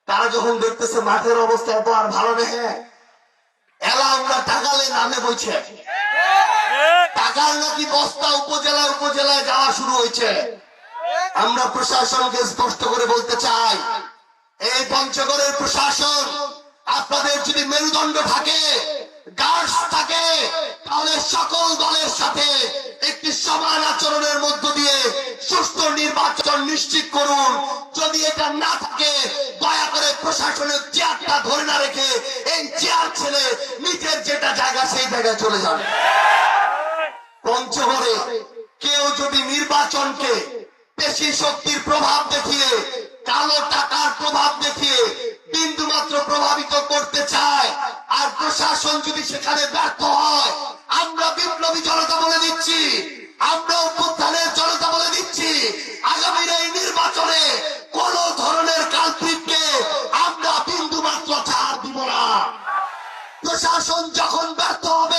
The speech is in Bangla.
তারা যখন দেখতেছে মাঠের অবস্থা এত আর ভালো নেই, এলা আমরা টাকালে নামে বইছে, টাকার নাকি বস্তা উপজেলায় উপজেলায় যাওয়া শুরু হয়েছে। আমরা প্রশাসনকে স্পষ্ট করে বলতে চাই, এই পঞ্চগড়ের প্রশাসন, আপনাদের যদি মেরুদণ্ড থাকে, গার্ডস থাকে, তাহলে সকল দলের সাথে একটি সমান আচরণের মধ্য দিয়ে সুষ্ঠু নির্বাচন নিশ্চিত করুন। যদি এটা না থাকে, দয়া করে প্রশাসনের চেয়ারটা ধরে না রেখে এই চেয়ার ছেড়ে নিজের যেটা জায়গা সেই জায়গায় চলে যাবে। পঞ্চগড়ে কেউ যদি নির্বাচনকে পেশি শক্তির প্রভাব দেখিয়ে, কালো টাকার প্রভাব দেখিয়ে বিন্দুমাত্র প্রভাবিত করতে চায়, আর প্রশাসন যদি সেখানে ব্যর্থ হয়, আমরা বিপ্লবী জনতা বলে দিচ্ছি, আমরা অভ্যুত্থানের জনতা বলে দিচ্ছি, আগামীর এই নির্বাচনে কোন ধরনের কালপ্রিটকে আমরা বিন্দুমাত্র ছাড় দিব না। প্রশাসন যখন ব্যর্থ হবে,